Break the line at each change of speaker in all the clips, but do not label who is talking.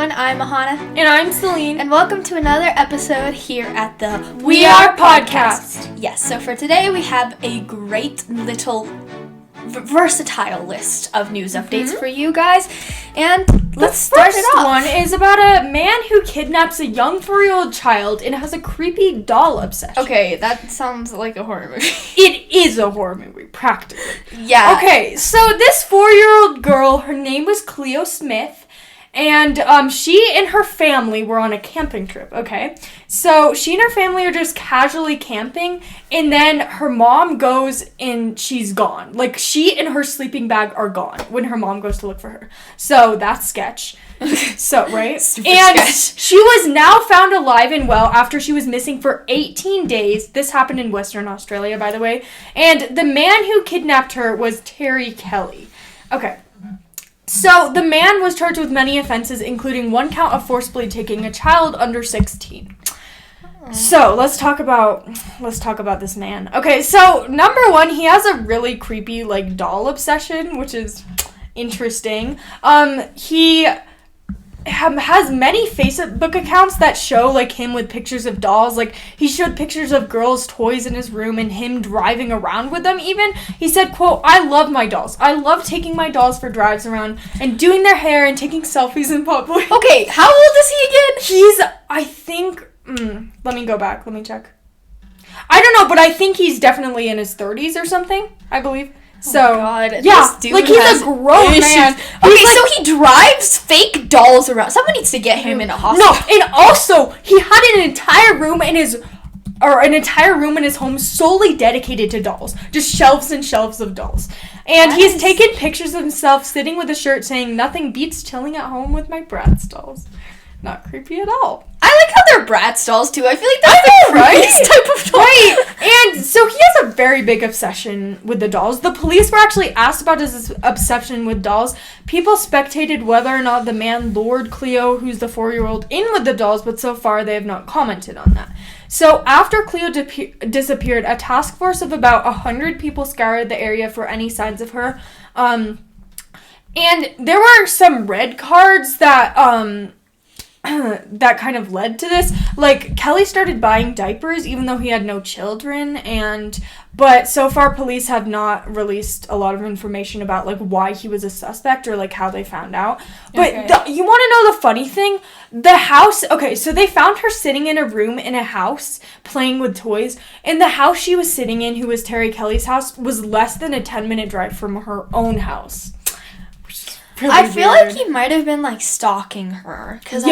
everyone, I'm Ahana.
And I'm Celine.
And welcome to another episode here at the
We Are Podcast.
Yes, so for today we have a great little versatile list of news updates for you guys. And let's start it off.
The first one is about a man who kidnaps a young 4-year-old child and has a creepy doll obsession.
Okay, that sounds like a horror movie.
It is a horror movie, practically.
Yeah.
Okay, so this 4-year-old girl, her name was Cleo Smith. And she and her family were on a camping trip, okay? So she and her family are just casually camping, and then her mom goes and she's gone. Like, she and her sleeping bag are gone when her mom goes to look for her. So that's sketch. So, right?
Super
and
sketch.
She was now found alive and well after she was missing for 18 days. This happened in Western Australia, by the way. And the man who kidnapped her was Terry Kelly. Okay. So, the man was charged with many offenses, including one count of forcibly taking a child under 16. So, let's talk about this man. Okay, so, number one, he has a really creepy, doll obsession, which is interesting. He has many Facebook accounts that show, him with pictures of dolls. He showed pictures of girls' toys in his room and him driving around with them even. He said, quote, "I love my dolls. I love taking my dolls for drives around and doing their hair and taking selfies in public."
Okay, how old is he again?
He's, I think, let me go back. Let me check. I don't know, but I think he's definitely in his 30s or something, I believe. So,
oh my God,
yeah, he's a grown
issues.
man.
Okay, so he drives fake dolls around. Someone needs to get him in a hospital.
No, and also, he had an entire room in his home solely dedicated to dolls. Just shelves and shelves of dolls. And he's taken pictures of himself sitting with a shirt saying, "Nothing beats chilling at home with my Bratz dolls." Not creepy at all.
I like how they're Bratz dolls, too. I feel like that's the right type of doll.
Right. And so he has a very big obsession with the dolls. The police were actually asked about his obsession with dolls. People spectated whether or not the man lured Cleo, who's the 4-year-old, in with the dolls, but so far they have not commented on that. So after Cleo disappeared, a task force of about 100 people scoured the area for any signs of her. And there were some red cards that that kind of led to this. Kelly started buying diapers even though he had no children, but so far police have not released a lot of information about why he was a suspect or how they found out. But you want to know the funny thing? The house, okay, so they found her sitting in a room in a house playing with toys, and the house she was sitting in, who was Terry Kelly's house, was less than a 10-minute drive from her own house. Really
I feel
weird.
like he might have been stalking her.
And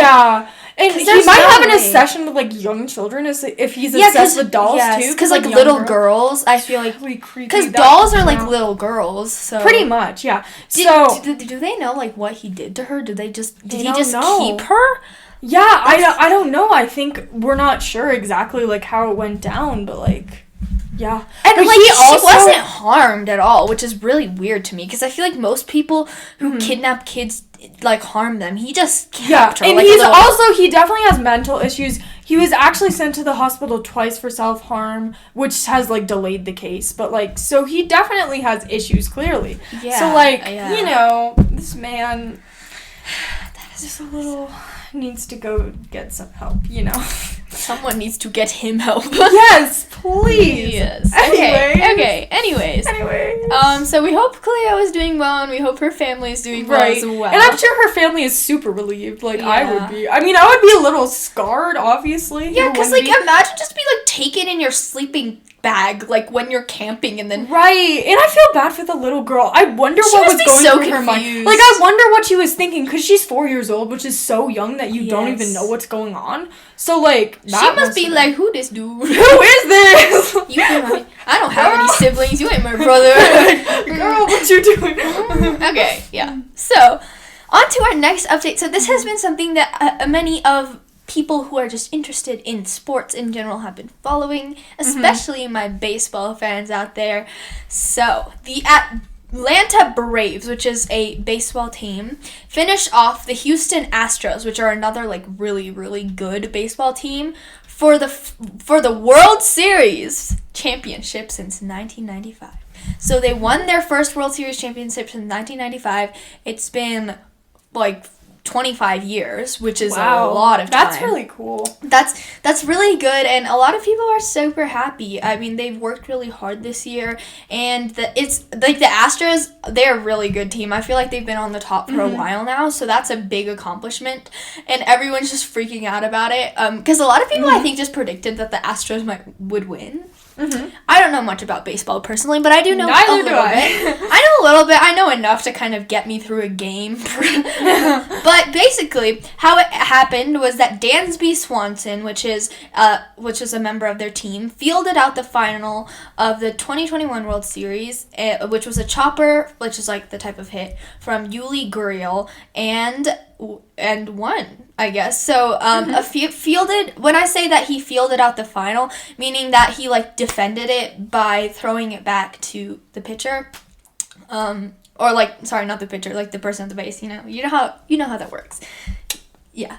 he might have an obsession with young children if he's obsessed with dolls too.
Because little girls, I feel like
really creepy.
Because dolls are little girls, so
pretty much, yeah.
Do they know what he did to her? Did he just keep her?
Yeah, I don't know. I think we're not sure exactly how it went down, but yeah.
And she wasn't harmed at all, which is really weird to me because I feel like most people who kidnap kids harm them. He just kept her.
And he definitely has mental issues. He was actually sent to the hospital twice for self-harm, which has delayed the case. But so he definitely has issues clearly. Yeah. So this man that is just a little needs to go get some help,
Someone needs to get him help.
Yes, please.
Yes. Anyways. So we hope Cleo is doing well, and we hope her family is doing well as well.
And I'm sure her family is super relieved, I would be. I mean, I would be a little scarred, obviously.
Yeah, because, imagine just being, taken in your sleeping bag, when you're camping, and then...
Right, and I feel bad for the little girl. I wonder what was going through her mind. I wonder what she was thinking, because she's 4 years old, which is so young that you don't even know what's going on. So,
she must be who this dude?
Who is this?
I don't have any siblings. You ain't my brother.
Girl, what you doing?
Okay, yeah. So, on to our next update. So, this has been something that many of people who are just interested in sports in general have been following, especially my baseball fans out there. So, the Atlanta Braves, which is a baseball team, finished off the Houston Astros, which are another really, really good baseball team, for the World Series championship since 1995. So they won their first World Series championship in 1995. It's been 25 years, which is a lot of time.
That's really cool.
That's really good, and a lot of people are super happy. I mean, they've worked really hard this year, and it's like the Astros, they're a really good team. I feel like they've been on the top for a while now, so that's a big accomplishment, and everyone's just freaking out about it. Because a lot of people, I think, just predicted that the Astros would win. I don't know much about baseball personally, but I do know a little bit. I know a little bit. I know enough to kind of get me through a game. But basically, how it happened was that Dansby Swanson, which is a member of their team, fielded out the final of the 2021 World Series, which was a chopper, which is like the type of hit from Yuli Gurriel, and won, I guess. So, fielded, when I say that he fielded out the final, meaning that he, like, defended it by throwing it back to the pitcher, or, like, sorry, not the pitcher, like, the person at the base, you know how that works. Yeah.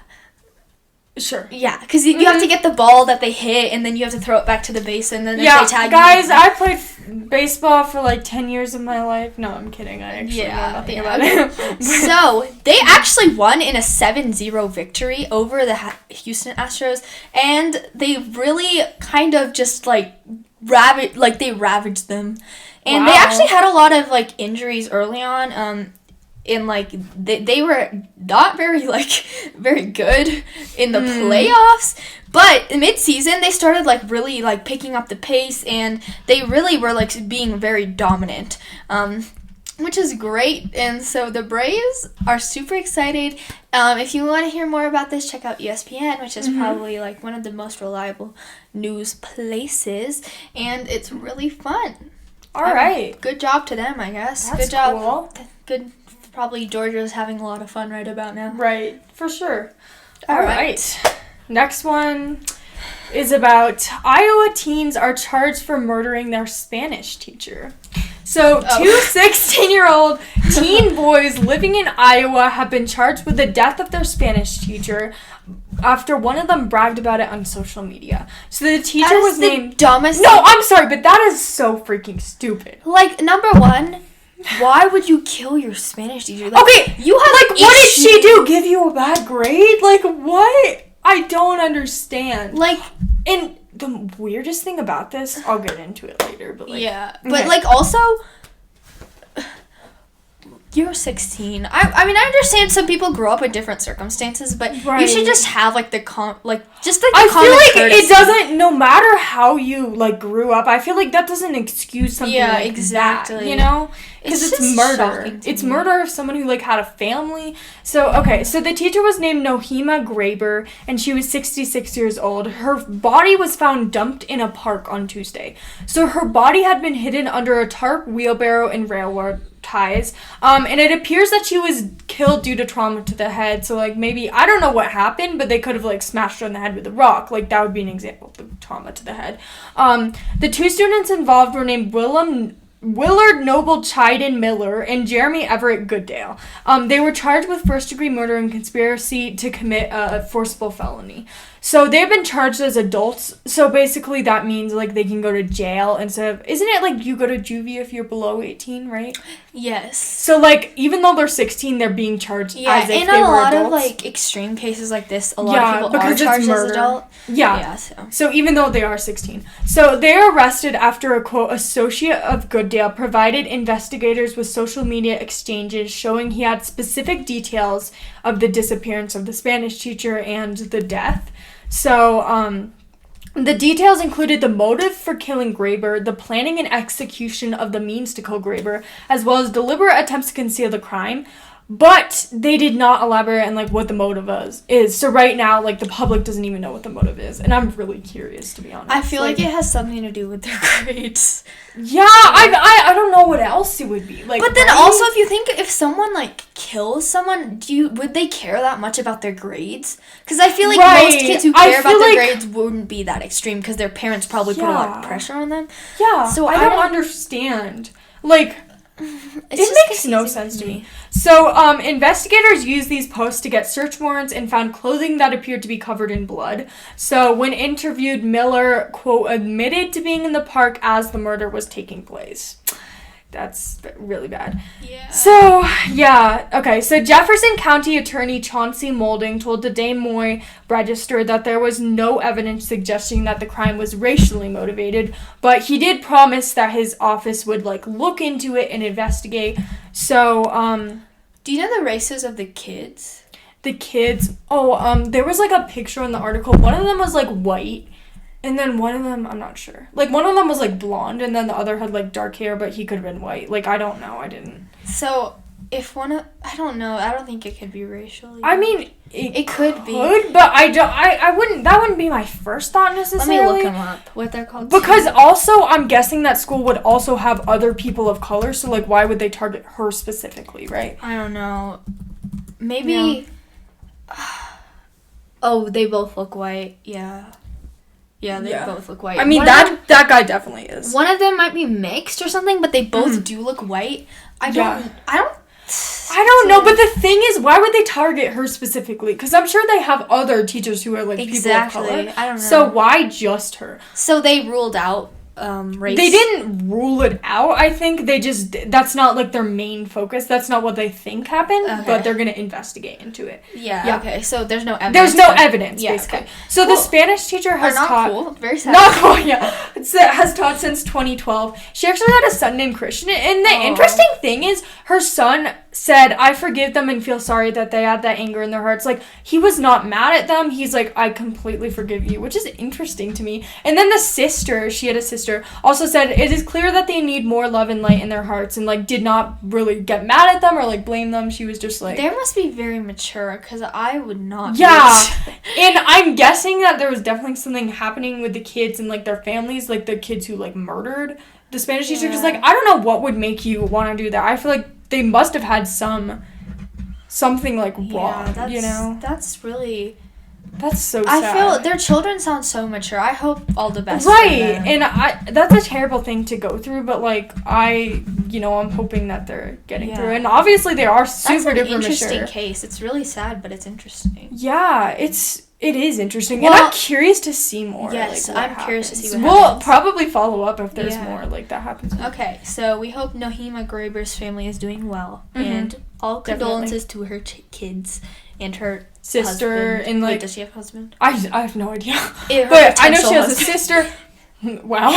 Sure.
Yeah, because you have to get the ball that they hit, and then you have to throw it back to the base, and then if they tag
guys, I played baseball for like 10 years of my life. No, I'm kidding. I actually know nothing about it.
So, they actually won in a 7-0 victory over the Houston Astros, and they really kind of just, like, ravaged them. And they actually had a lot of, like, injuries early on, in, like, they were not very good in the playoffs, but mid-season they started, like, really, like, picking up the pace, and they really were, like, being very dominant, which is great. And so the Braves are super excited. If you want to hear more about this, check out ESPN, which is probably, like, one of the most reliable news places, and it's really fun.
All right.
Good job to them, I guess.
That's
good job.
Cool.
Good. Probably Georgia's having a lot of fun right about now.
Right, for sure.
All right.
Next one is about Iowa teens are charged for murdering their Spanish teacher. So, two 16-year-old teen boys living in Iowa have been charged with the death of their Spanish teacher after one of them bragged about it on social media. So the teacher was named...
dumbest...
No, I'm sorry, but that is so freaking stupid.
Like, number one... Why would you kill your Spanish teacher? Like,
okay, you have, like, what did she do? Give you a bad grade? Like, what? I don't understand.
Like,
and the weirdest thing about this, I'll get into it later, but, like...
Yeah, but, like, also... You're 16. I mean, I understand some people grow up in different circumstances, but you should just have, like, the common courtesy.
I feel like it doesn't, no matter how you, like, grew up, I feel like that doesn't excuse something like
exactly.
that, you know? Because it's murder. It's murder of someone who, like, had a family. So, okay, so the teacher was named Nohema Graber, and she was 66 years old. Her body was found dumped in a park on Tuesday. So her body had been hidden under a tarp, wheelbarrow, and railroad ties. And it appears that she was killed due to trauma to the head. So, like, maybe, I don't know what happened, but they could have, like, smashed her in the head with a rock. Like, that would be an example of the trauma to the head. The two students involved were named Willard Noble Chiden Miller and Jeremy Everett Goodale. They were charged with first-degree murder and conspiracy to commit a forcible felony. So they've been charged as adults. So basically that means, like, they can go to jail instead of... Isn't it, like, you go to juvie if you're below 18, right?
Yes.
So, like, even though they're 16, they're being charged as if they were adults.
Yeah, in a lot of, like, extreme cases like this, a lot of people are charged as adults.
Yeah. So even though they are 16. So they are arrested after a, quote, associate of Goodale provided investigators with social media exchanges showing he had specific details of the disappearance of the Spanish teacher and the death. So, the details included the motive for killing Graber, the planning and execution of the means to kill Graber, as well as deliberate attempts to conceal the crime. But they did not elaborate on, like, what the motive is. So right now, like, the public doesn't even know what the motive is. And I'm really curious, to be honest.
I feel like it has something to do with their grades.
Yeah, I don't know what else it would be. Like,
but then also, if you think, if someone, like, kills someone, would they care that much about their grades? Because I feel like most kids who care about their grades wouldn't be that extreme because their parents probably put a lot of pressure on them.
Yeah, so I don't understand. Like... It makes no sense to me. So, investigators used these posts to get search warrants and found clothing that appeared to be covered in blood. So, when interviewed, Miller, quote, admitted to being in the park as the murder was taking place. That's really bad.
Yeah.
So, yeah. Okay, so Jefferson County Attorney Chauncey Moulding told the Des Moines Register that there was no evidence suggesting that the crime was racially motivated, but he did promise that his office would, like, look into it and investigate. So,
do you know the races of the kids?
The kids? Oh, there was, like, a picture in the article. One of them was, like, white. And then one of them, I'm not sure. Like, one of them was, like, blonde, and then the other had, like, dark hair, but he could have been white. Like, I don't know. I didn't.
So, if one of... I don't know. I don't think it could be racially.
I mean,
it could be.
But I wouldn't... That wouldn't be my first thought, necessarily.
Let me look them up. What they're called.
Because also, I'm guessing that school would also have other people of color, so, like, why would they target her specifically, right?
I don't know. Maybe... Yeah. Oh, they both look white. Yeah. Yeah, they both look white.
I mean, that guy definitely is.
One of them might be mixed or something, but they both do look white. I don't
know, but the thing is, why would they target her specifically? Because I'm sure they have other teachers who are, like, people of color.
I don't know.
So why just her?
So they ruled out race.
They didn't rule it out, I think. They just... That's not, like, their main focus. That's not what they think happened, but they're going to investigate into it.
Yeah, okay. So there's no evidence.
There's no evidence, basically. Okay. So the Spanish teacher has taught...
Cool. Very sad.
Not cool, yeah. Has taught since 2012. She actually had a son named Christian, and the interesting thing is, her son said, I forgive them and feel sorry that they had that anger in their hearts. Like, he was not mad at them. He's like, I completely forgive you, which is interesting to me. And then the sister, she had a sister, also said, it is clear that they need more love and light in their hearts, and, like, did not really get mad at them or, like, blame them. She was just like...
They must be very mature, because I would not
be. And I'm guessing that there was definitely something happening with the kids and, like, their families, like, the kids who, like, murdered the Spanish teacher. Because, like, I don't know what would make you want to do that. I feel like they must have had something, like, wrong, you know?
That's really...
That's so sad.
I feel their children sound so mature. I hope all the best
for
them.
And that's a terrible thing to go through, but, like, I'm hoping that they're getting through. And obviously they are super duper mature. That's an
interesting case. It's really sad, but it's interesting.
Yeah, it is interesting. Well, and I'm curious to see more.
Yes,
like,
I'm curious to see what
happens.
We'll
probably follow up if there's more, like, that happens.
Okay, so we hope Nohima Graber's family is doing well. And all condolences to her kids and her
sister
husband.
And, like...
Wait, does she have a husband?
I have no idea. But I know she has a sister. Wow.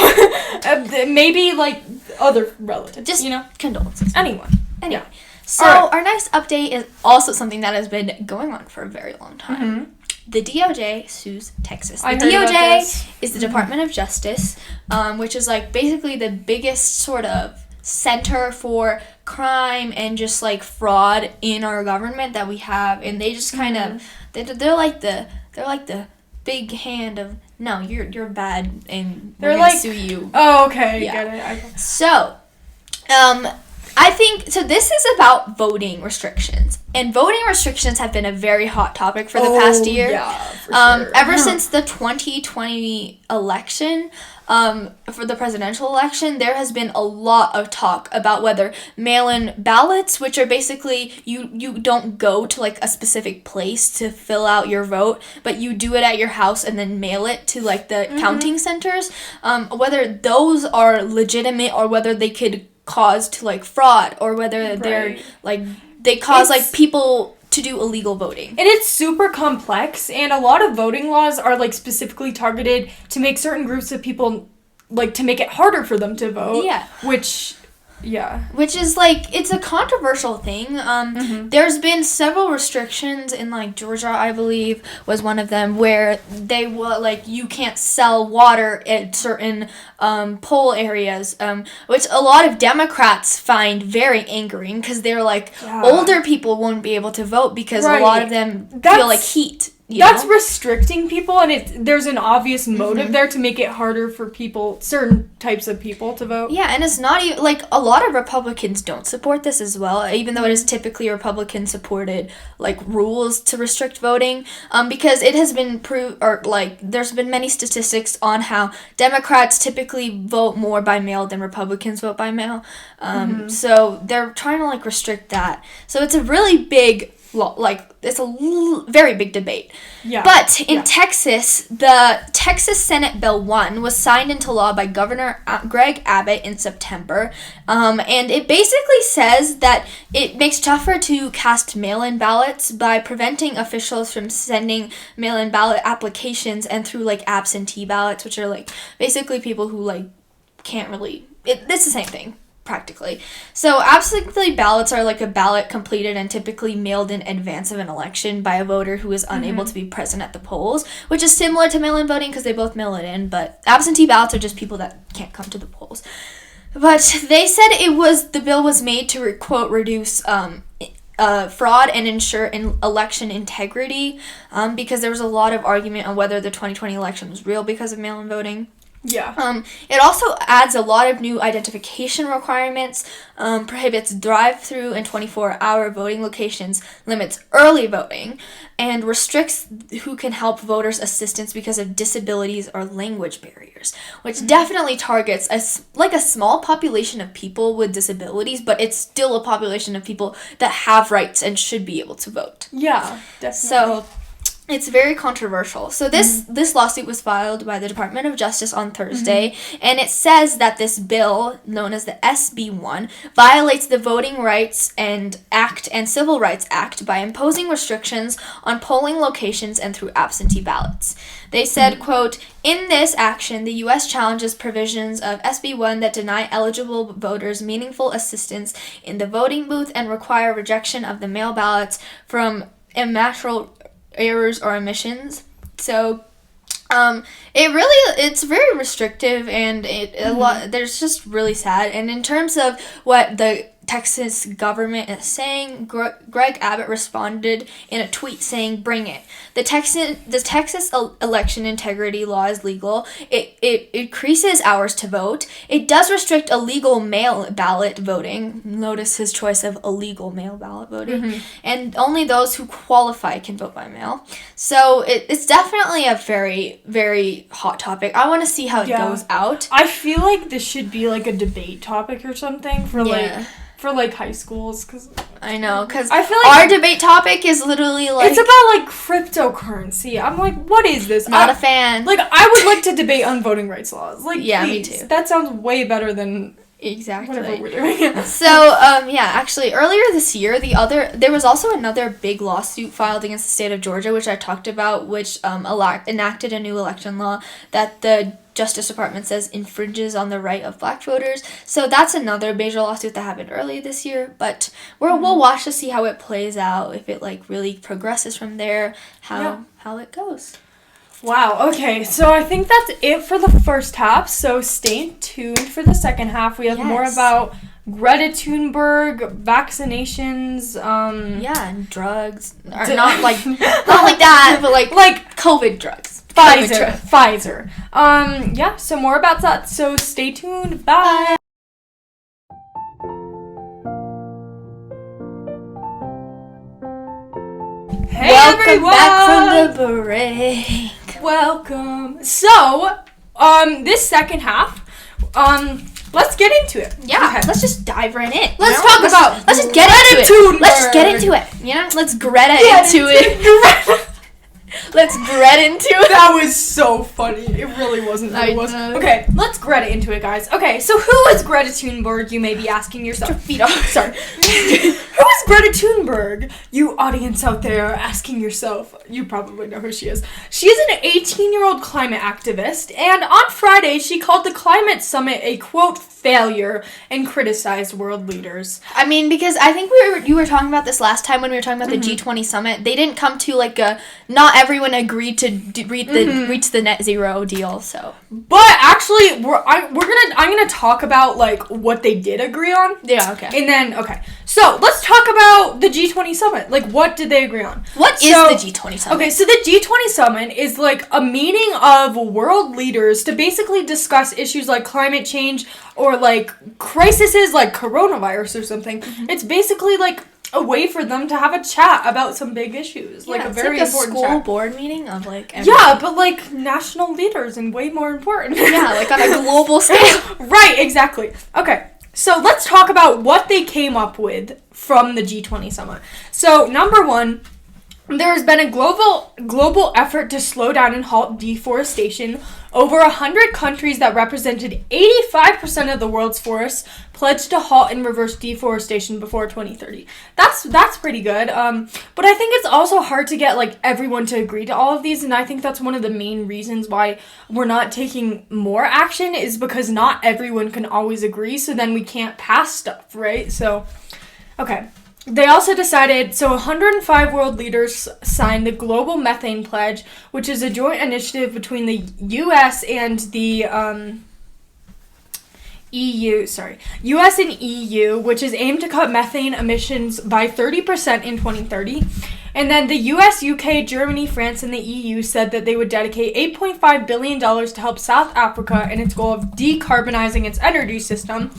Maybe, like, other relatives.
Just, condolences.
Anyone.
Anyway. Yeah. So, our next update is also something that has been going on for a very long time. Mm-hmm. The DOJ sues Texas. The DOJ is the Department of Justice, which is, like, basically the biggest sort of center for crime and just, like, fraud in our government that we have, and they just kind of they're like the big hand of, no, you're bad and we're gonna sue you.
Oh, okay, get it. Okay.
So, I think, so this is about voting restrictions. And voting restrictions have been a very hot topic for the past year.
Yeah, for sure.
Ever since the 2020 election, for the presidential election, there has been a lot of talk about whether mail-in ballots, which are basically, you don't go to, like, a specific place to fill out your vote, but you do it at your house and then mail it to, like, the counting centers, whether those are legitimate or whether they could cause to, like, fraud, or whether they're, like, they cause, like, people to do illegal voting.
And it's super complex, and a lot of voting laws are, like, specifically targeted to make certain groups of people, like, to make it harder for them to vote.
Yeah.
Which
is, like, it's a controversial thing. There's been several restrictions in, like, Georgia, I believe, was one of them, where they will, like, you can't sell water at certain poll areas, which a lot of Democrats find very angering, because they're like, older people won't be able to vote because a lot of them feel like heat.
That's restricting people, and there's an obvious motive there to make it harder for people, certain types of people, to vote.
Yeah, and it's not even, like, a lot of Republicans don't support this as well, even though it is typically Republican-supported, like, rules to restrict voting, because it has been there's been many statistics on how Democrats typically vote more by mail than Republicans vote by mail, so they're trying to, like, restrict that. So it's a really big it's a very big debate.
Yeah.
But in Texas, the Texas Senate Bill 1 was signed into law by Governor Greg Abbott in September. And it basically says that it makes tougher to cast mail-in ballots by preventing officials from sending mail-in ballot applications and through, like, absentee ballots, which are, like, basically people who, like, can't really... It's the same thing, practically. So absentee ballots are like a ballot completed and typically mailed in advance of an election by a voter who is unable to be present at the polls, which is similar to mail-in voting because they both mail it in, but absentee ballots are just people that can't come to the polls. But they said the bill was made to, quote, reduce fraud and ensure election integrity, because there was a lot of argument on whether the 2020 election was real because of mail-in voting.
Yeah.
It also adds a lot of new identification requirements, prohibits drive-through and 24-hour voting locations, limits early voting, and restricts who can help voters' assistance because of disabilities or language barriers, which definitely targets a small population of people with disabilities, but it's still a population of people that have rights and should be able to vote.
Yeah, definitely.
So... it's very controversial. So this lawsuit was filed by the Department of Justice on Thursday, and it says that this bill, known as the SB1, violates the Voting Rights Act and Civil Rights Act by imposing restrictions on polling locations and through absentee ballots. They said, quote, "In this action, the U.S. challenges provisions of SB1 that deny eligible voters meaningful assistance in the voting booth and require rejection of the mail ballots from immaterial errors or omissions." So it's very restrictive, and there's just really sad. And in terms of what the Texas government is saying, Greg Abbott responded in a tweet saying, "Bring it. The Texas election integrity law is legal. It increases hours to vote. It does restrict illegal mail ballot voting." Notice his choice of illegal mail ballot voting. "And only those who qualify can vote by mail." So it's definitely a very, very hot topic. I want to see how it goes out.
I feel like this should be like a debate topic or something for high schools, because
I know, because
I feel like
our debate topic is literally like...
it's about, like, cryptocurrency. I'm like, what is this?
Not a fan.
Like, I would like to debate on voting rights laws. Like,
yeah,
please.
me too.
That sounds way better than...
Exactly.
whatever we're doing.
So, actually, earlier this year, there was also another big lawsuit filed against the state of Georgia, which I talked about, which enacted a new election law that the Justice Department says infringes on the right of black voters. So that's another major lawsuit that happened earlier this year, but we'll watch to see how it plays out, if it, like, really progresses from there, how it goes.
Wow, okay, so I think that's it for the first half, so stay tuned for the second half. We have more about Greta Thunberg, vaccinations,
and drugs. Or not like that, but like COVID drugs.
Pfizer. So more about that, so stay tuned. Bye. Hey,
welcome
everyone!
back from the break.
Welcome. So, this second half, let's get into it.
Yeah,
okay.
Let's just dive right in.
Let's
just get into it. You know, let's Greta into it. Let's Greta into it.
That was so funny. It really wasn't. It was. Okay, let's Greta into it, guys. Okay, so who is Greta Thunberg? You may be asking yourself. Sorry. Who is Greta Thunberg? You audience out there asking yourself. You probably know who she is. She is an 18-year-old climate activist, and on Friday she called the climate summit a, quote, failure and criticized world leaders.
I mean, because I think you were talking about this last time when we were talking about the G20 summit. They didn't come to like not everyone agreed to reach the net zero deal. So,
but actually, I'm gonna talk about like what they did agree on.
Yeah. Okay.
And then so let's talk about the G20 summit. Like, what did they agree on?
What is the G20 summit?
Okay, so the G20 summit is like a meeting of world leaders to basically discuss issues like climate change or like crises like coronavirus or something. It's basically like a way for them to have a chat about some big issues, like a very important
school
chat.
Board meeting of like
but like national leaders and way more important.
Yeah, like on a global scale.
Right, exactly. Okay. So let's talk about what they came up with from the G20 summit. So number one, there has been a global effort to slow down and halt deforestation. Over 100 countries that represented 85% of the world's forests pledged to halt and reverse deforestation before 2030. That's pretty good. But I think it's also hard to get like everyone to agree to all of these, and I think that's one of the main reasons why we're not taking more action is because not everyone can always agree, so then we can't pass stuff, right? So, okay. They also decided, 105 world leaders signed the Global Methane Pledge, which is a joint initiative between the U.S. and the U.S. and EU, which is aimed to cut methane emissions by 30% in 2030. And then the U.S., UK, Germany, France, and the EU said that they would dedicate $8.5 billion to help South Africa in its goal of decarbonizing its energy system,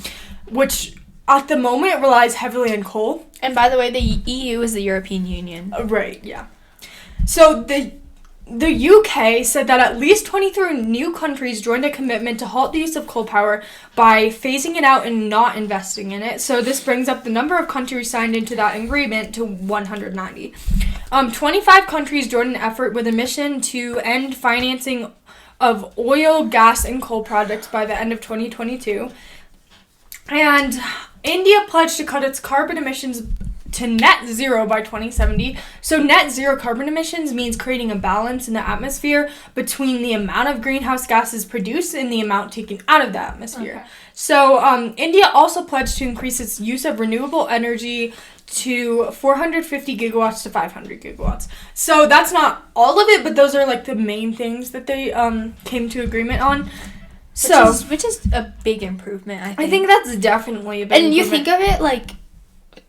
which at the moment relies heavily on coal.
And by the way, the EU is the European Union.
Right, yeah. So the UK said that at least 23 new countries joined a commitment to halt the use of coal power by phasing it out and not investing in it. So this brings up the number of countries signed into that agreement to 190. 25 countries joined an effort with a mission to end financing of oil, gas, and coal projects by the end of 2022. And India pledged to cut its carbon emissions to net zero by 2070. So net zero carbon emissions means creating a balance in the atmosphere between the amount of greenhouse gases produced and the amount taken out of the atmosphere. Okay. So India also pledged to increase its use of renewable energy to 450 gigawatts to 500 gigawatts. So that's not all of it, but those are like the main things that they came to agreement on.
Which is a big improvement, I think.
I think that's definitely a big improvement.
And you think of it like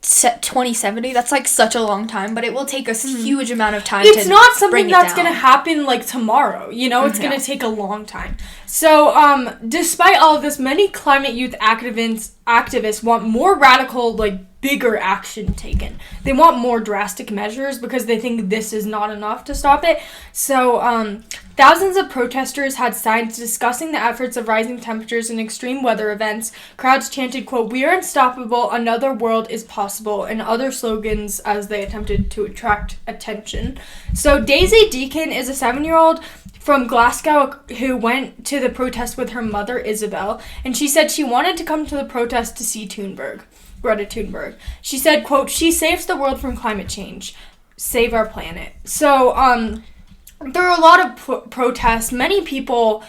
2070, that's like such a long time, but it will take us a huge amount of time
it's not something that's going to happen like tomorrow, you know? It's going to take a long time. So, despite all of this, many climate youth activists want more radical, like, bigger action taken. They want more drastic measures because they think this is not enough to stop it. So, thousands of protesters had signs discussing the efforts of rising temperatures and extreme weather events. Crowds chanted, quote, "We are unstoppable, another world is possible," and other slogans as they attempted to attract attention. So, Daisy Deacon is a 7-year-old from Glasgow who went to the protest with her mother, Isabel, and she said she wanted to come to the protest to see Greta Thunberg. She said, quote, "She saves the world from climate change. Save our planet." So, there are a lot of protests. Many people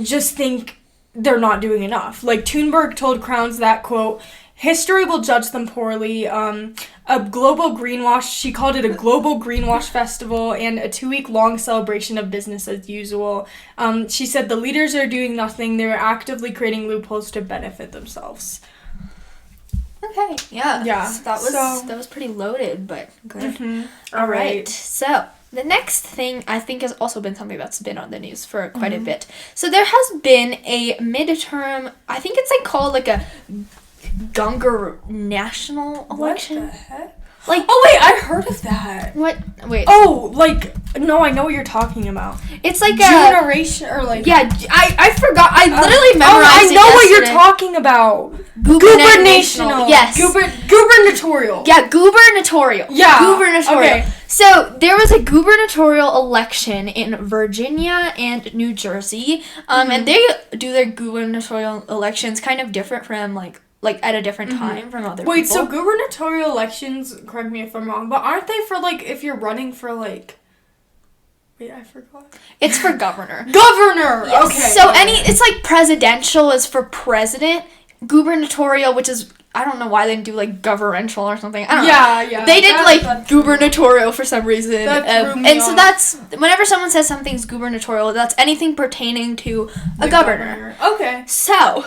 just think they're not doing enough. Like, Thunberg told Crowns that, quote, "History will judge them poorly." A global greenwash, she called it a global greenwash festival and a 2-week-long celebration of business as usual. She said the leaders are doing nothing. They're actively creating loopholes to benefit themselves.
Okay, yeah.
Yeah.
So that was pretty loaded, but good.
Mm-hmm.
All right. So the next thing I think has also been something that's been on the news for quite a bit. So there has been a midterm, I think it's like called like a Gungar national election.
What the heck?
Like,
oh wait, I heard of that.
What? Wait.
Oh, like, no, I know what you're talking about.
It's like
generation or like.
Yeah, I forgot. I literally memorized it.
I know what you're talking about. Gubernatorial.
Yes.
Gubernatorial.
Yeah, gubernatorial.
Yeah.
Gubernatorial.
Okay.
So there was a gubernatorial election in Virginia and New Jersey, and they do their gubernatorial elections kind of different from like at a different time from other people.
Wait, so gubernatorial elections, correct me if I'm wrong, but aren't they for like if you're running for like wait, I forgot.
It's for governor.
Governor.
Yes.
Okay.
So it's like presidential is for president, gubernatorial, which is I don't know why they didn't do like governmental or something. I don't know.
Yeah.
They did like gubernatorial for some reason. So that's whenever someone says something's gubernatorial, that's anything pertaining to a governor.
Okay.
So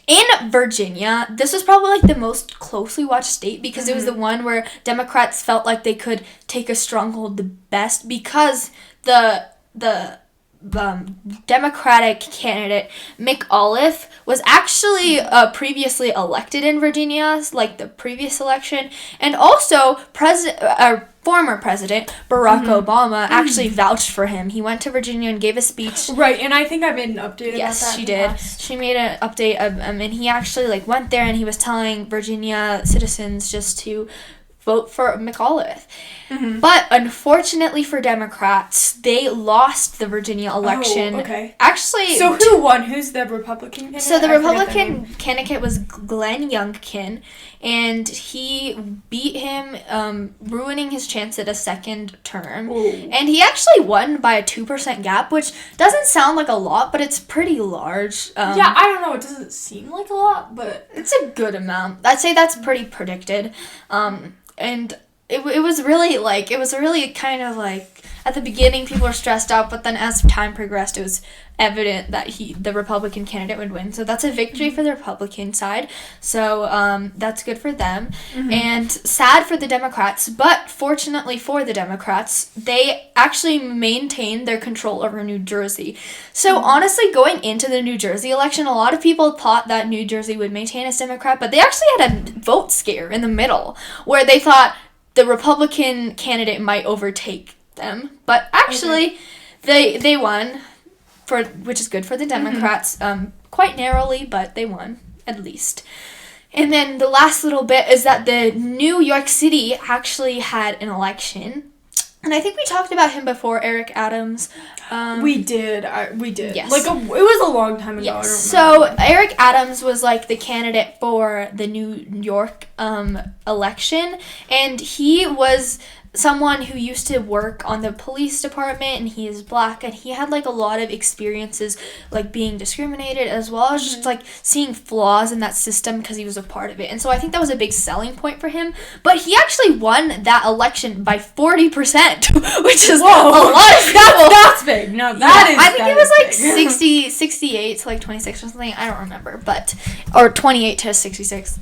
in Virginia, this was probably like the most closely watched state because it was the one where Democrats felt like they could take a stronghold the best because the Democratic candidate McAuliffe was actually previously elected in Virginia, like the previous election, and also former president Barack Obama actually vouched for him. He went to Virginia and gave a speech.
Right, and I think I made an update about that.
Yes, she did. She made an update, and he actually like went there and he was telling Virginia citizens just to vote for McAuliffe. But unfortunately for Democrats, they lost the Virginia election.
Oh, okay.
Actually,
so who won? Who's the Republican candidate?
So the Republican candidate was Glenn Youngkin, and he beat him, ruining his chance at a second term.
Ooh.
And he actually won by a 2% gap, which doesn't sound like a lot, but it's pretty large.
Yeah, I don't know. It doesn't seem like a lot, but
it's a good amount. I'd say that's pretty predicted. And it was really kind of like, at the beginning people were stressed out, but then as time progressed it was evident that the Republican candidate would win. So that's a victory for the Republican side. So that's good for them. And sad for the Democrats, but fortunately for the Democrats, they actually maintained their control over New Jersey. So honestly, going into the New Jersey election, a lot of people thought that New Jersey would maintain as Democrat, but they actually had a vote scare in the middle where they thought the Republican candidate might overtake them. But actually, they won, which is good for the Democrats, quite narrowly, but they won, at least. And then the last little bit is that the New York City actually had an election. And I think we talked about him before, Eric Adams.
We did. Yes. Like, it was a long time ago.
Yes. So Eric Adams was like the candidate for the New York election, and he was someone who used to work on the police department, and he is black, and he had like a lot of experiences like being discriminated, as well as just like seeing flaws in that system because he was a part of it. And so I think that was a big selling point for him. But he actually won that election by 40%, which is a lot of people.
That's big. No, that is.
I think it was like 68 to like 26 or something. I don't remember, but or 28 to 66,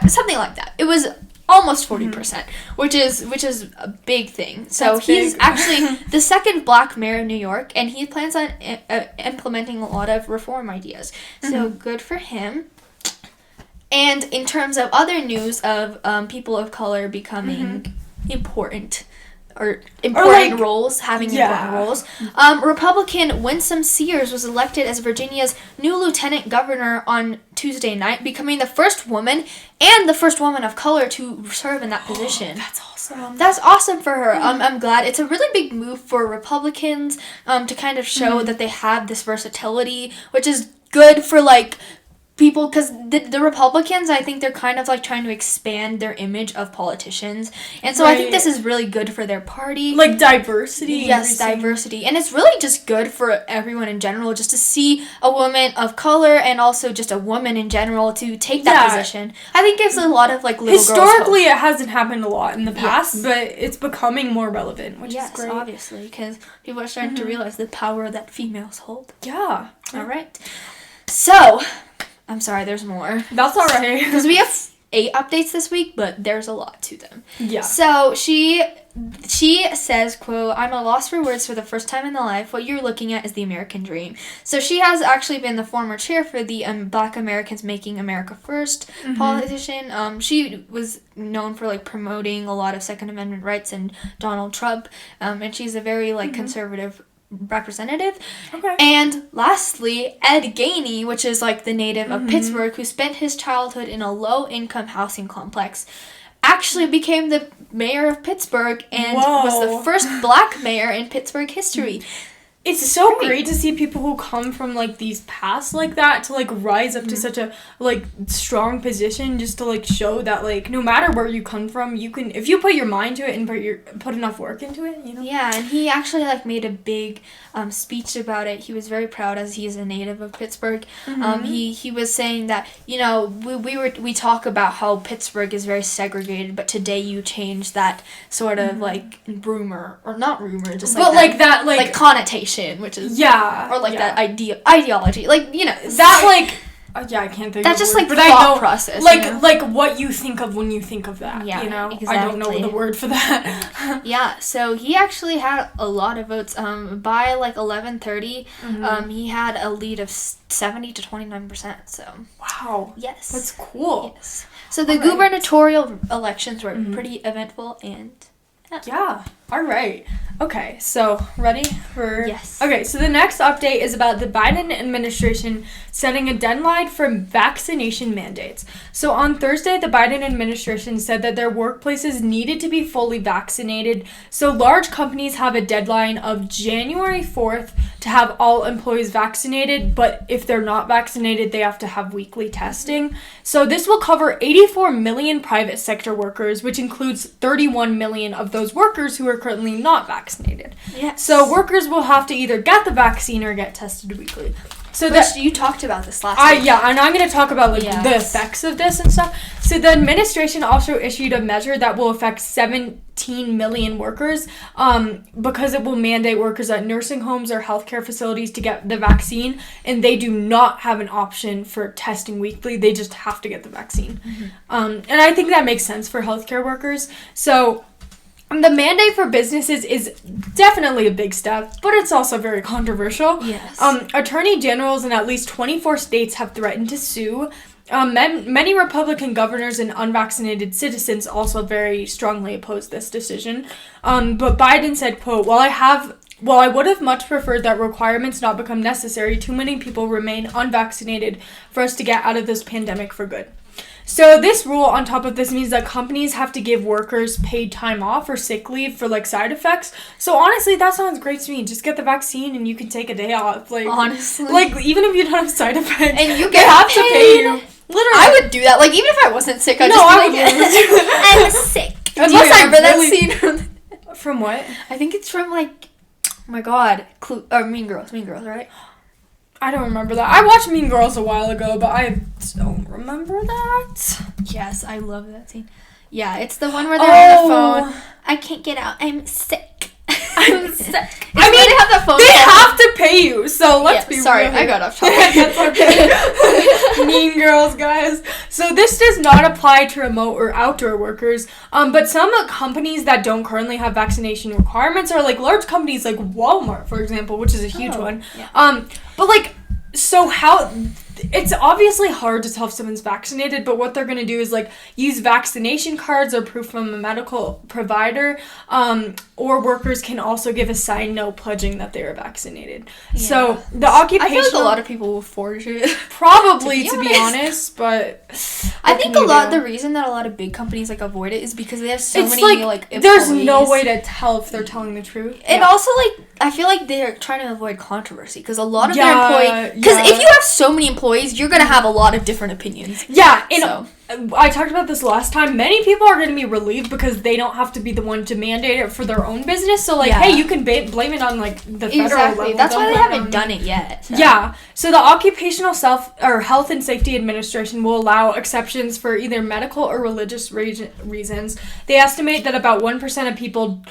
something like that. It was almost 40%, which is a big thing. So he's actually the second black mayor of New York, and he plans on implementing a lot of reform ideas. So good for him. And in terms of other news of people of color becoming important roles, having important roles. Republican Winsome Sears was elected as Virginia's new lieutenant governor on Tuesday night, becoming the first woman and the first woman of color to serve in that position.
That's awesome.
That's awesome for her. I'm glad. It's a really big move for Republicans to kind of show that they have this versatility, which is good for like people, because the Republicans, I think they're kind of like trying to expand their image of politicians, and so I think this is really good for their party.
Like diversity.
Yes, diversity. And it's really just good for everyone in general, just to see a woman of color and also just a woman in general to take that position. I think gives a lot of like little
historically girls hope. It hasn't happened a lot in the past, but it's becoming more relevant, which is great.
Obviously, because people are starting to realize the power that females hold.
Yeah.
All right. So I'm sorry, there's more.
That's all right.
Because we have 8 updates this week, but there's a lot to them.
Yeah.
So she says, quote, "I'm at a loss for words for the first time in my life. What you're looking at is the American dream." So she has actually been the former chair for the Black Americans Making America First politician. She was known for like promoting a lot of Second Amendment rights and Donald Trump. And she's a very like conservative representative.
Okay.
And lastly, Ed Gainey, which is like the native of Pittsburgh, who spent his childhood in a low-income housing complex, actually became the mayor of Pittsburgh and was the first black mayor in Pittsburgh history.
It's so great to see people who come from, like, these paths like that to, like, rise up to such a, like, strong position, just to, like, show that, like, no matter where you come from, you can, if you put your mind to it and put enough work into it, you know?
Yeah, and he actually, like, made a big speech about it. He was very proud, as he is a native of Pittsburgh. He was saying that, you know, we talk about how Pittsburgh is very segregated, but today you change that sort of, like, rumor, or not rumor, just like,
but, like, that, like,
connotation, which is, or like that ideology, like, you know,
that, like, Yeah, I can't think
That's
of
just,
the
like,
word,
thought process,
Like,
you know?
like what you think of when you think of that,
Yeah,
you know? I don't
exactly.
know the word for that.
Yeah, so he actually had a lot of votes. By, like, 11:30, he had a lead of 70 to 29%, so...
Wow.
Yes.
That's cool.
Yes. So the gubernatorial elections were pretty eventful, and...
Yeah. All right. Okay, so ready for...
Yes.
Okay, so the next update is about the Biden administration setting a deadline for vaccination mandates. So on Thursday, the Biden administration said that their workplaces needed to be fully vaccinated. So large companies have a deadline of January 4th to have all employees vaccinated, but if they're not vaccinated, they have to have weekly testing. So this will cover 84 million private sector workers, which includes 31 million of those workers who are currently not vaccinated.
Yes.
So workers will have to either get the vaccine or get tested weekly. So
Which you talked about this last week.
yeah, and I'm going to talk about the effects of this and stuff. So the administration also issued a measure that will affect 17 million workers because it will mandate workers at nursing homes or healthcare facilities to get the vaccine, and they do not have an option for testing weekly. They just have to get the vaccine. And I think that makes sense for healthcare workers. So the mandate for businesses is definitely a big step, but it's also very controversial.
Yes.
Attorney generals in at least 24 states have threatened to sue. Many Republican governors and unvaccinated citizens also very strongly oppose this decision. But Biden said, quote, While I would have much preferred that requirements not become necessary, too many people remain unvaccinated for us to get out of this pandemic for good. So this rule on top of this means that companies have to give workers paid time off or sick leave for like side effects. So honestly, that sounds great to me. Just get the vaccine and you can take a day off. Like
honestly,
like even if you don't have side effects,
and you
they have to pay you. Literally,
I would do that. Like even if I wasn't sick, I'd I'm sick.
Unless
I remember that
really...
scene
from what?
I think it's from like, oh my God, Mean Girls, right?
I don't remember that. I watched Mean Girls a while ago, but I don't remember that.
Yes, I love that scene. Yeah, it's the one where they're on the phone. I can't get out. I'm sick.
I'm sick.
I mean, they have the phone.
They have to pay you, so let's be
sorry,
real.
I got off topic.
That's okay. Mean Girls, guys. So this does not apply to remote or outdoor workers, but some companies that don't currently have vaccination requirements are like large companies like Walmart, for example, which is a huge one.
Yeah.
But like, so how... It's obviously hard to tell if someone's vaccinated, but what they're going to do is, like, use vaccination cards or proof from a medical provider, or workers can also give a signed note pledging that they are vaccinated. Yeah. So, the occupational...
I feel like a lot of people will forge it.
Probably, to be honest, but...
I think the reason that a lot of big companies, like, avoid it is because they have so many, employees.
There's no way to tell if they're telling the truth.
And also, like, I feel like they're trying to avoid controversy because a lot of their employees... Because if you have so many employees, you're going to have a lot of different opinions.
Yeah, and I talked about this last time. Many people are going to be relieved because they don't have to be the one to mandate it for their own business. So, like, hey, you can blame it on, like, the federal level.
That's why they haven't done it yet. So.
Yeah. So, the Occupational Health and Safety Administration will allow exceptions for either medical or religious reasons. They estimate that about 1% of people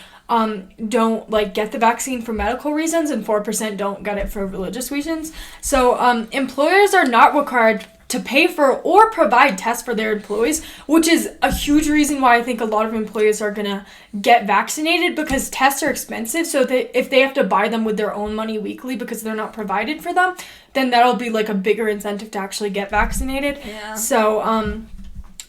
don't like get the vaccine for medical reasons and 4% don't get it for religious reasons. So employers are not required to pay for or provide tests for their employees, which is a huge reason why I think a lot of employees are gonna get vaccinated because tests are expensive. So if they have to buy them with their own money weekly because they're not provided for them, then that'll be like a bigger incentive to actually get vaccinated. Yeah. So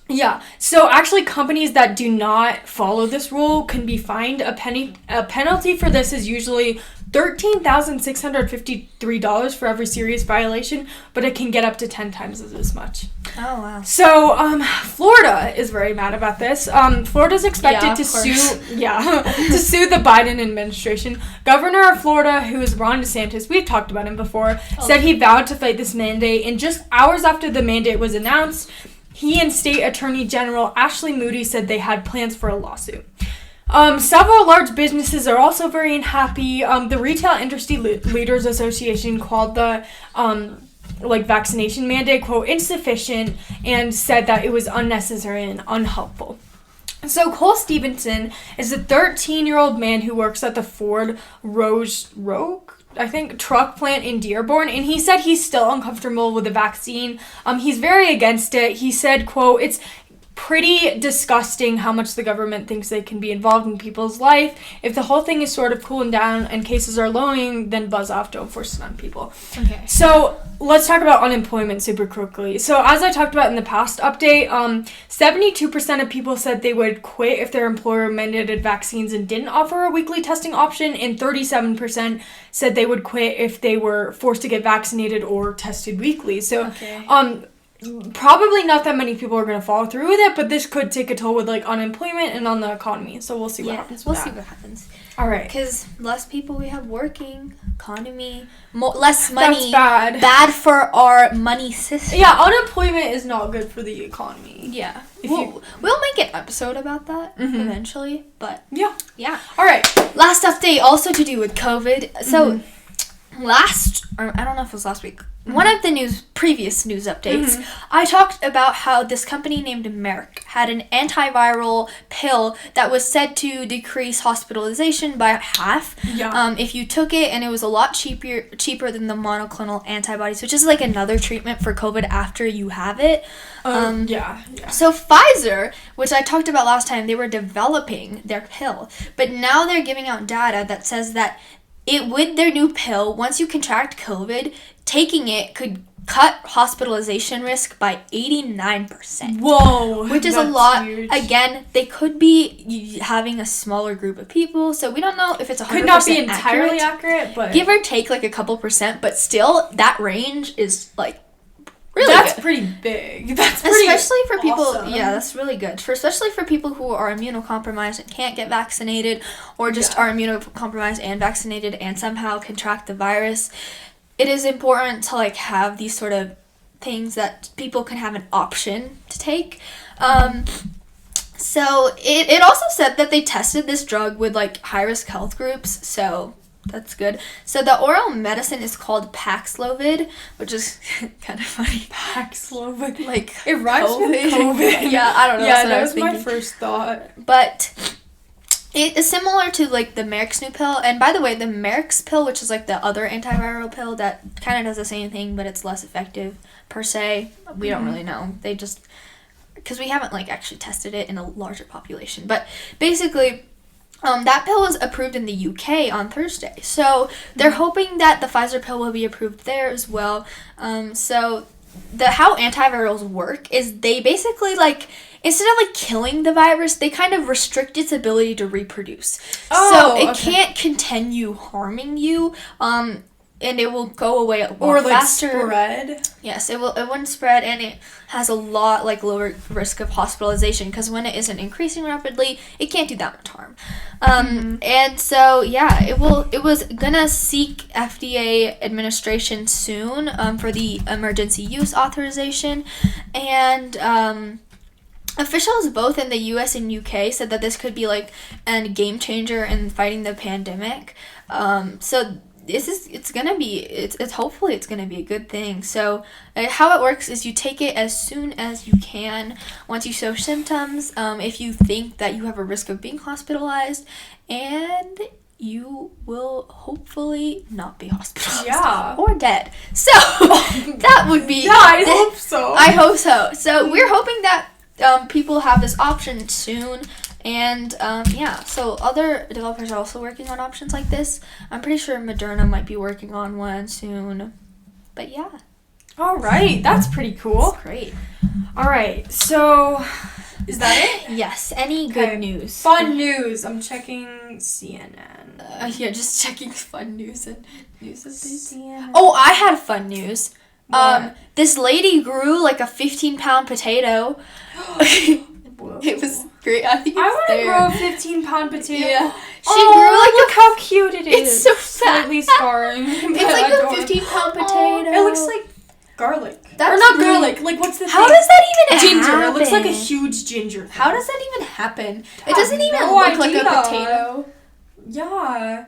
yeah, so actually companies that do not follow this rule can be fined. A penalty for this is usually $13,653 for every serious violation, but it can get up to 10 times as much.
Oh, wow.
So, Florida is very mad about this. Florida's expected to sue the Biden administration. Governor of Florida, who is Ron DeSantis, we've talked about him before, said he vowed to fight this mandate, and just hours after the mandate was announced, he and State Attorney General Ashley Moody said they had plans for a lawsuit. Several large businesses are also very unhappy. The Retail Industry Leaders Association called the vaccination mandate, quote, insufficient, and said that it was unnecessary and unhelpful. So Cole Stevenson is a 13-year-old man who works at the Ford Rogue I think, truck plant in Dearborn, and he said he's still uncomfortable with the vaccine. He's very against it. He said, quote, "It's pretty disgusting how much the government thinks they can be involved in people's life. If the whole thing is sort of cooling down and cases are lowering, then buzz off, don't force it on people."
Okay.
So let's talk about unemployment super quickly. So as I talked about in the past update, 72% of people said they would quit if their employer mandated vaccines and didn't offer a weekly testing option, and 37% said they would quit if they were forced to get vaccinated or tested weekly. So,
Okay.
Probably not that many people are going to follow through with it, but this could take a toll with, like, unemployment and on the economy. So we'll see what happens with
We'll
that.
see what happens.
All right.
Because less people we have working, economy, less money.
That's bad.
Bad for our money system.
Yeah, unemployment is not good for the economy.
Yeah.
If
We'll make an episode about that eventually, but
Yeah. All right.
last update also to do with COVID. So I don't know if it was last week, one of the previous news updates, I talked about how this company named Merck had an antiviral pill that was said to decrease hospitalization by half if you took it, and it was a lot cheaper than the monoclonal antibodies, which is like another treatment for COVID after you have it. So Pfizer, which I talked about last time, they were developing their pill, but now they're giving out data that says that with their new pill, once you contract COVID, taking it could cut hospitalization risk by 89%.
Whoa!
Which is a lot. Huge. Again, they could be having a smaller group of people, so we don't know if it's 100%
could not be entirely accurate, but
give or take like a couple percent, but still, that range is like really
that's
good.
Pretty big. That's pretty
especially for people.
awesome.
Yeah, that's really good. Especially for people who are immunocompromised and can't get vaccinated, or just are immunocompromised and vaccinated and somehow contract the virus. It is important to like have these sort of things that people can have an option to take. So it also said that they tested this drug with like high risk health groups. So that's good. So the oral medicine is called Paxlovid, which is kind of funny.
Paxlovid.
Like,
it rhymes with COVID.
Yeah, I don't know.
Yeah, that was my first thought.
But it is similar to, like, the Merck's new pill. And by the way, the Merck's pill, which is, like, the other antiviral pill that kind of does the same thing, but it's less effective, per se. We don't really know. They just... Because we haven't, like, actually tested it in a larger population. But basically... that pill was approved in the UK on Thursday. So they're hoping that the Pfizer pill will be approved there as well. So how antivirals work is they basically, like, instead of, like, killing the virus, they kind of restrict its ability to reproduce. So it can't continue harming you. And it will go away a lot faster.
Or, like, spread?
Yes, it wouldn't spread, and it has a lot, like, lower risk of hospitalization, because when it isn't increasing rapidly, it can't do that much harm. And so, yeah, it was gonna seek FDA administration soon, for the emergency use authorization, and, officials both in the US and UK said that this could be, like, a game changer in fighting the pandemic. So hopefully it's gonna be a good thing. So how it works is you take it as soon as you can once you show symptoms, if you think that you have a risk of being hospitalized, and you will hopefully not be hospitalized or dead. So that would be
I hope so.
I hope so. So we're hoping that people have this option soon. And, so other developers are also working on options like this. I'm pretty sure Moderna might be working on one soon. But, yeah.
All right. That's pretty cool.
That's great.
All right. So, is that it?
Yes. Any good news?
Fun news. I'm checking CNN.
Just checking fun news and news updates.
CNN.
Oh, I had fun news.
What?
This lady grew like a 15-pound potato.
Whoa.
It was great. I think
I
want to
grow a 15-pound potato.
Yeah.
She grew like look how cute it is.
It's so fat.
Slightly scarring.
It's like a 15-pound potato.
It looks like garlic.
That's
or not
really...
garlic. Like what's the
How
thing?
does that even
ginger.
happen?
It looks like a huge ginger.
How does that even happen? It doesn't even
no
look like
idea.
a potato.
Yeah.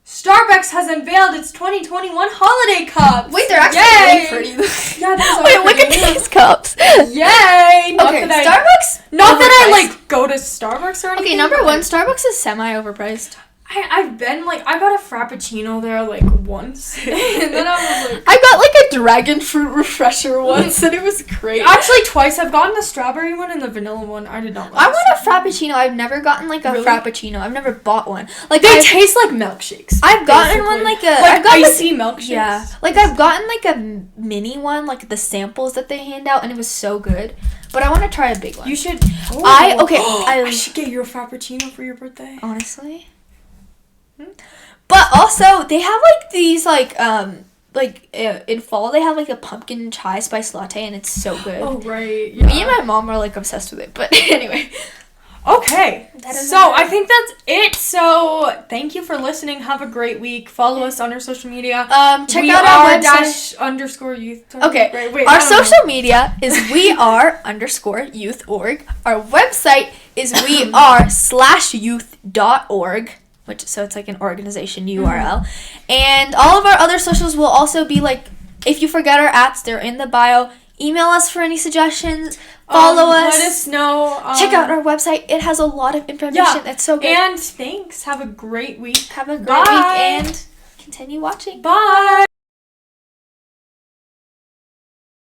Starbucks has unveiled its 2021 holiday cups.
Wait, they're actually really pretty.
Yeah, those
Wait,
are
look
pretty.
at these cups.
Yay!
Starbucks?
Not that I like go to Starbucks or anything.
Okay, number one, Starbucks is semi-overpriced.
I've been, like, I got a Frappuccino there, like, once. And then I was like...
I got, like, a dragon fruit refresher once, and it was great.
Actually, twice. I've gotten the strawberry one and the vanilla one. I did not like
I want a Frappuccino. I've never gotten, like, a Frappuccino. I've never bought one. Like,
they taste like milkshakes.
I've gotten one, like, a...
Like, icy milkshakes.
Yeah. Like, I've gotten, like, a mini one, like, the samples that they hand out, and it was so good. But I want to try a big one.
You should...
I
should get you a Frappuccino for your birthday.
Honestly. But also, they have, like, these, like, in fall, they have, like, a pumpkin chai spice latte, and it's so good.
Oh, right. Yeah.
Me and my mom are, like, obsessed with it. But anyway.
Okay. So, I think that's it. So, thank you for listening. Have a great week. Follow us on our social media.
Check out our website.
_youth.
Okay.
Wait,
our social media is weare_youth.org. Our website is weare/youth.org. So it's like an organization URL. And all of our other socials will also be like, if you forget our @, they're in the bio. Email us for any suggestions. Follow us.
Let us know.
Check out our website. It has a lot of information. That's so good.
And thanks. Have a great week.
Have a great week and continue watching.
Bye.